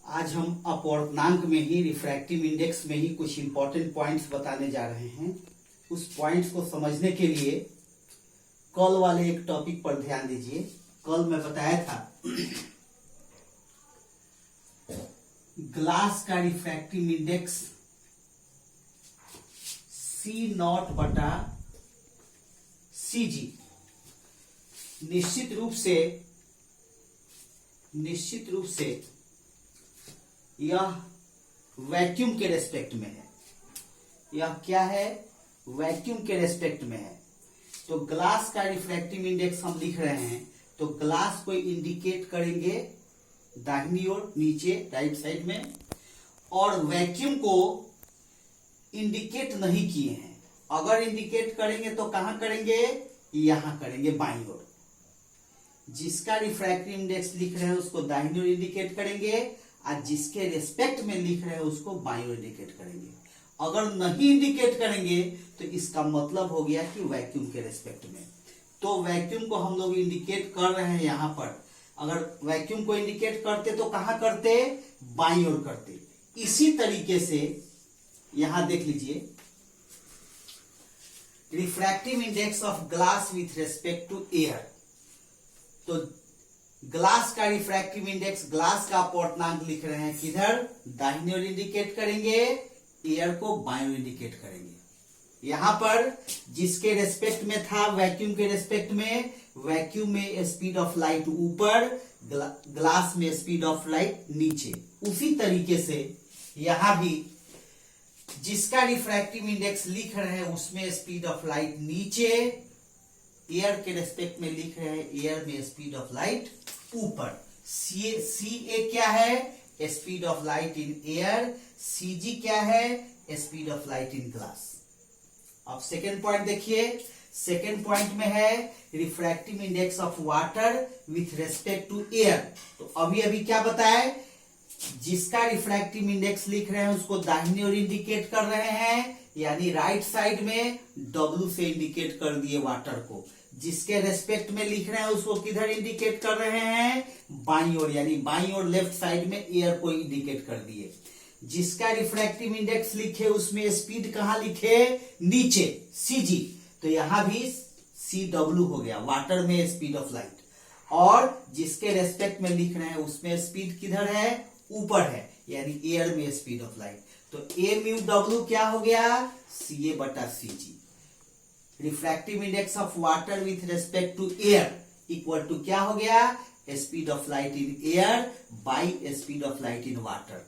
आज हम अपवर्तनांक में ही रिफ्रैक्टिव इंडेक्स में ही कुछ इंपॉर्टेंट पॉइंट्स बताने जा रहे हैं। उस पॉइंट्स को समझने के लिए कल वाले एक टॉपिक पर ध्यान दीजिए। कल मैं बताया था ग्लास का रिफ्रैक्टिव इंडेक्स C0 बटा CG निश्चित रूप से यह वैक्यूम के रेस्पेक्ट में है। यह क्या है? वैक्यूम के रेस्पेक्ट में है। तो ग्लास का रिफ्रैक्टिव इंडेक्स हम लिख रहे हैं, तो ग्लास को इंडिकेट करेंगे दाहिनी ओर नीचे राइट साइड में, और वैक्यूम को इंडिकेट नहीं किए हैं। अगर इंडिकेट करेंगे तो कहां करेंगे? यहां करेंगे, बाईं ओर। जिसका रिफ्रैक्टिव इंडेक्स लिख रहे हैं उसको दाहिनी ओर इंडिकेट करेंगे, और जिसके रेस्पेक्ट में लिख रहे हैं उसको बाईं ओर इंडिकेट करेंगे। अगर नहीं इंडिकेट करेंगे तो इसका मतलब हो गया कि वैक्यूम के रेस्पेक्ट में। तो वैक्यूम को हम लोग इंडिकेट कर रहे हैं यहां पर। अगर वैक्यूम को इंडिकेट करते तो कहां करते? बाईं ओर करते। इसी तरीके से यहां देख लीजिए, refractive index of glass with respect to air. तो ग्लास का रिफ्रैक्टिव इंडेक्स, ग्लास का अपवर्तनांक लिख रहे हैं किधर? दाहिनी ओर इंडिकेट करेंगे, एयर को बाईं ओर इंडिकेट करेंगे। यहां पर जिसके रेस्पेक्ट में था, वैक्यूम के रेस्पेक्ट में, वैक्यूम में स्पीड ऑफ लाइट ऊपर, ग्लास में स्पीड ऑफ लाइट नीचे। उसी तरीके से यहां भी जिसका रिफ्रैक्टिव इंडेक्स लिख रहे हैं उसमें स्पीड ऑफ लाइट नीचे, एयर के रेस्पेक्ट में लिख रहे हैं एयर में स्पीड ऑफ लाइट ऊपर। CA क्या है? Speed of light in air. CG क्या है? Speed of light in glass. अब सेकेंड पॉइंट देखिए। सेकेंड पॉइंट में है refractive index of water with respect to air. तो अभी क्या बताए? जिसका रिफ्रैक्टिव इंडेक्स लिख रहे हैं उसको दाहिनी ओर इंडिकेट कर रहे हैं, यानी राइट साइड में W से इंडिकेट कर दिए वाटर को। जिसके रेस्पेक्ट में लिख रहे हैं उसको किधर इंडिकेट कर रहे हैं? बाईं ओर, यानी बाईं ओर लेफ्ट साइड में एयर को इंडिकेट कर दिए। जिसका रिफ्रैक्टिव इंडेक्स लिखे उसमें स्पीड कहां लिखे? नीचे, CG। तो यहां भी CW हो गया, वाटर में स्पीड ऑफ लाइट। और जिसके रेस्पेक्ट में लिख रहे हैं उसमें स्पीड किधर है? ऊपर है, यानी एयर में स्पीड ऑफ लाइट। तो A म्यू W क्या हो गया? CA बटा CG। Refractive index of water with respect to air equal to क्या हो गया? Speed of light in air by speed of light in water.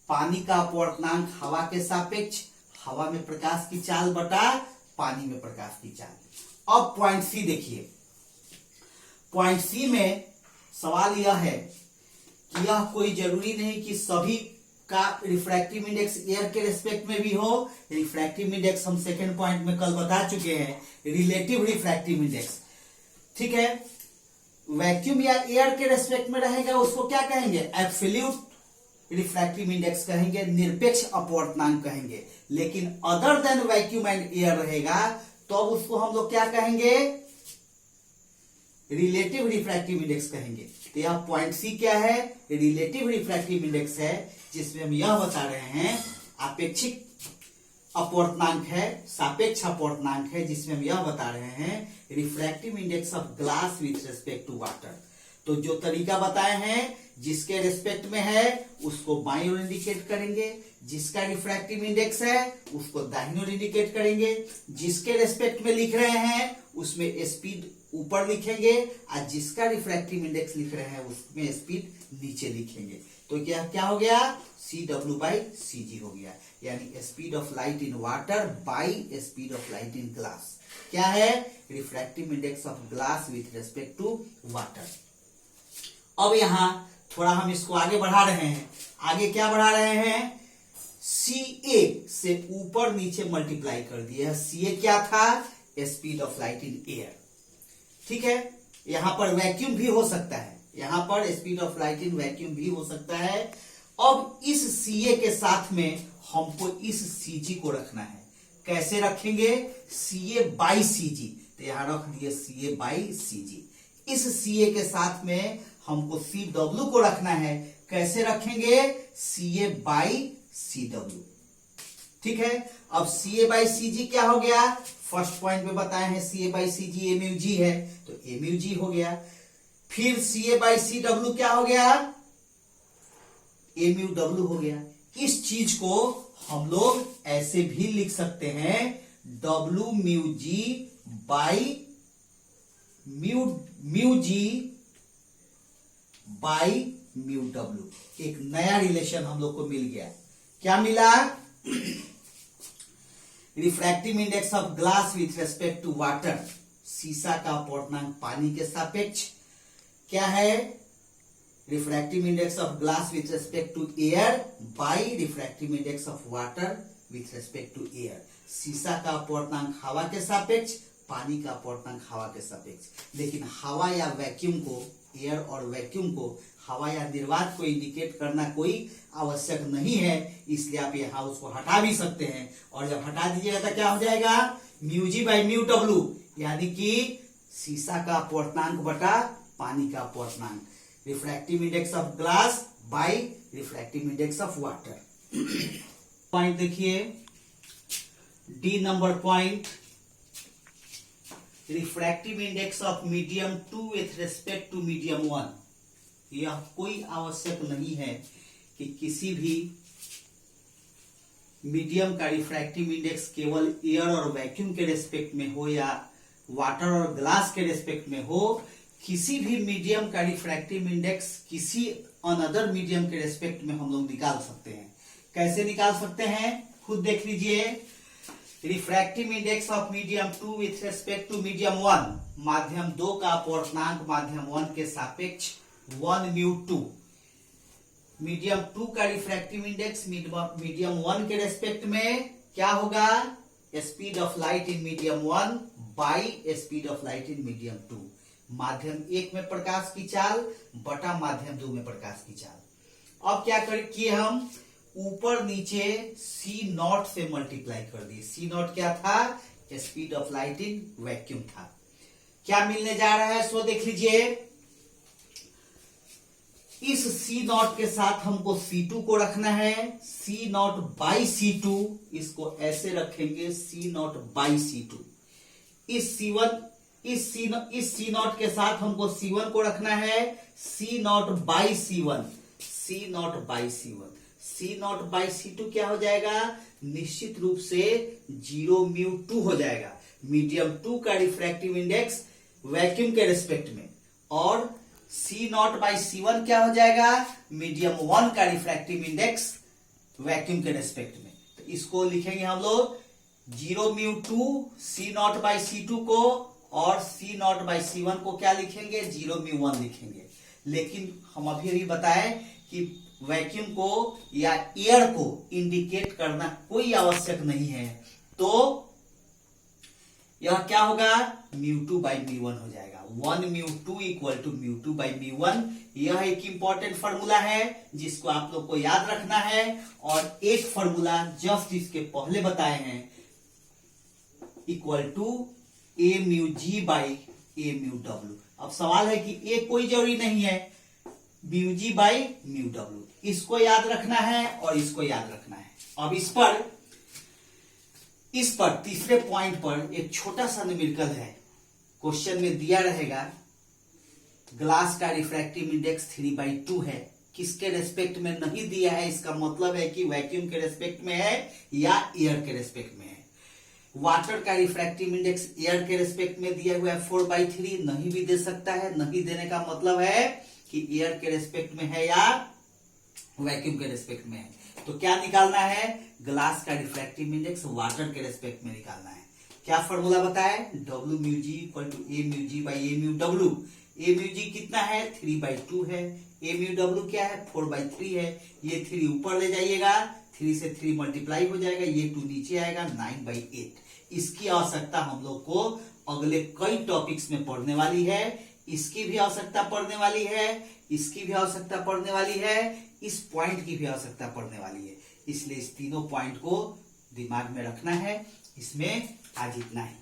पानी का अपवर्तनांक हवा के सापेक्ष, हवा में प्रकाश की चाल बटा पानी में प्रकाश की चाल। अब पॉइंट C देखिए। पॉइंट C में सवाल यह है कि यह कोई जरूरी नहीं कि सभी का रिफ्रैक्टिव इंडेक्स एयर के रेस्पेक्ट में भी हो। रिफ्रैक्टिव इंडेक्स हम सेकेंड पॉइंट में कल बता चुके हैं, रिलेटिव रिफ्रैक्टिव इंडेक्स। ठीक है, वैक्यूम या एयर के रेस्पेक्ट में रहेगा उसको क्या कहेंगे? एब्सोल्यूट रिफ्रैक्टिव इंडेक्स कहेंगे, निरपेक्ष अपवर्तनांक कहेंगे। लेकिन other than vacuum and air रहेगा तो उसको हम लोग क्या कहेंगे? रिलेटिव रिफ्रैक्टिव इंडेक्स कहेंगे। तो यह पॉइंट C क्या है? रिलेटिव रिफ्रैक्टिव इंडेक्स है, जिसमें हम यह बता रहे हैं आपेक्षिक अपवर्तनांक है, सापेक्ष अपवर्तनांक है, जिसमें हम यह बता रहे हैं refractive index of glass with respect to water. तो जो तरीका बताए हैं, जिसके रेस्पेक्ट में है उसको बाईं ओर इंडिकेट करेंगे, जिसका रिफ्रैक्टिव इंडेक्स है उसको दाहिनी ओर इंडिकेट करेंगे, जिसके रेस्पेक्ट में लिख रहे हैं उसमें स्पीड ऊपर लिखेंगे, और जिसका रिफ्रैक्टिव इंडेक्स लिख रहे हैं उसमें स्पीड नीचे लिखेंगे। तो क्या हो गया? CW बाई CG हो गया, यानी speed of light in water by speed of light in glass. क्या है? Refractive index of glass with respect to water. अब यहां थोड़ा हम इसको आगे बढ़ा रहे हैं। आगे क्या बढ़ा रहे हैं? CA से ऊपर नीचे मल्टीप्लाई कर दिया। CA क्या था? Speed of light in air. ठीक है, यहां पर वैक्यूम भी हो सकता है, यहां पर speed of light in vacuum भी हो सकता है। अब इस CA के साथ में हमको इस CG को रखना है। कैसे रखेंगे? CA by CG। तो यहां रख दिए CA बाई CG। इस CA के साथ में हमको CW को रखना है, कैसे रखेंगे? CA/CW। ठीक है, अब CA/CG क्या हो गया? फर्स्ट पॉइंट में बताए हैं CA/CG MUG है, तो MUG हो गया। फिर CA/CW क्या हो गया? MUW हो गया। इस चीज को हम लोग ऐसे भी लिख सकते हैं, WMUG/MUG/MUW। एक नया रिलेशन हम लोग को मिल गया। क्या मिला? Refractive index of glass with respect to water, शीशा का अपवर्तनांक पानी के सापेक्ष क्या है? Refractive index of glass with respect to air by refractive index of water with respect to air. शीशा का अपवर्तनांक हवा के सापेक्ष, पानी का अपवर्तनांक हवा के सापेक्ष। लेकिन हवा या वैक्यूम को, एयर और वैक्यूम को, हवा या निर्वात को इंडिकेट करना कोई आवश्यक नहीं है, इसलिए आप यहाँ उसको हटा भी सकते हैं। और जब हटा दीजिएगा तो क्या हो जाएगा? μg/μw, यानी कि शीशा का अपवर्तनांक बटा पानी का अपवर्तनांक। Refractive index of glass by refractive index of water. Point देखिए, D number point, refractive index of medium 2 with respect to medium 1। यह कोई आवश्यक नहीं है कि किसी भी मीडियम का रिफ्रैक्टिव इंडेक्स केवल एयर और वैक्यूम के रेस्पेक्ट में हो या वाटर और ग्लास के रेस्पेक्ट में हो। किसी भी मीडियम का रिफ्रैक्टिव इंडेक्स किसी अनदर मीडियम के रेस्पेक्ट में हम लोग निकाल सकते हैं। कैसे निकाल सकते हैं? खुद देख लीजिए। Refractive index of medium 2 with respect to medium 1, माध्यम 2 का अपवर्तनांक माध्यम 1 के सापेक्ष 1μ2। मीडियम 2 का रिफ्रैक्टिव इंडेक्स मीडियम 1 के रेस्पेक्ट में क्या होगा? Speed of light in medium 1 by speed of light in medium 2। माध्यम 1 में प्रकाश की चाल बटा माध्यम 2 में प्रकाश की चाल। अब क्या किए हम? ऊपर नीचे C0 से मल्टीप्लाई कर दिए। C0 क्या था? Speed of light in vacuum था। क्या मिलने जा रहा है सो देख लीजिए। इस C0 के साथ हमको C2 को रखना है, C0/C2, इसको ऐसे रखेंगे C0/C2। इस C0 के साथ हमको C1 को रखना है, C0/C1, C0/C1। C0/C2 क्या हो जाएगा? निश्चित रूप से 0μ2 हो जाएगा। मीडियम 2 का रिफ्रैक्टिव इंडेक्स वैक्यूम के रेस्पेक्ट में, और C0/C1 क्या हो जाएगा? मीडियम 1 का रिफ्रैक्टिव इंडेक्स वैक्यूम के रेस्पेक्ट में। तो इसको लिखेंगे हम लोग 0μ2 C0/C2 को, और C0/C1 को क्या लिखेंगे? 0μ1 लिखेंगे। लेकिन हम अभी बताएं कि वैक्यूम को या एयर को इंडिकेट करना कोई आवश्यक नहीं है, तो यह क्या होगा? μ2/μ1 हो जाएगा। 1μ2 इक्वल टू μ2/μ1। यह एक इंपॉर्टेंट फॉर्मूला है जिसको आप लोग को याद रखना है। और एक फॉर्मूला जस्ट इसके पहले बताए हैं, इक्वल टू AμG/AμW। अब सवाल है कि ए कोई जरूरी नहीं है, μg/μw, इसको याद रखना है और इसको याद रखना है। अब इस पर तीसरे पॉइंट पर एक छोटा सा न्यूमेरिकल है, क्वेश्चन में दिया रहेगा। ग्लास का रिफ्रैक्टिव इंडेक्स 3/2 है, किसके रेस्पेक्ट में नहीं दिया है, इसका मतलब है कि वैक्यूम के रेस्पेक्ट में है या एयर के रेस्पेक्ट में है। वाटर का रिफ्रैक्टिव इंडेक्स एयर के रेस्पेक्ट में दिया हुआ है 4/3, नहीं भी दे सकता है। नहीं देने का मतलब है कि एयर के रेस्पेक्ट में है या वैक्यूम के रेस्पेक्ट में है। तो क्या निकालना है? ग्लास का रिफ्रैक्टिव इंडेक्स वाटर के रेस्पेक्ट में निकालना है। क्या फॉर्मूला बताए? WμG = AμG/AμW। AμG कितना है? 3/2 है। AμW क्या है? 4/3 है। ये 3 ऊपर ले जाइएगा, 3 से 3 मल्टीप्लाई हो जाएगा, ये 2 नीचे आएगा, 9/8। इसकी आवश्यकता हम लोग को अगले कई टॉपिक्स में पढ़ने वाली है। इसकी भी आवश्यकता पढ़ने वाली है, इसकी भी आवश्यकता पढ़ने वाली है, इस पॉइंट की भी आवश्यकता पढ़ने वाली है। इसलिए इस तीनों पॉइंट को दिमाग में रखना है। इसमें आज इतना ही।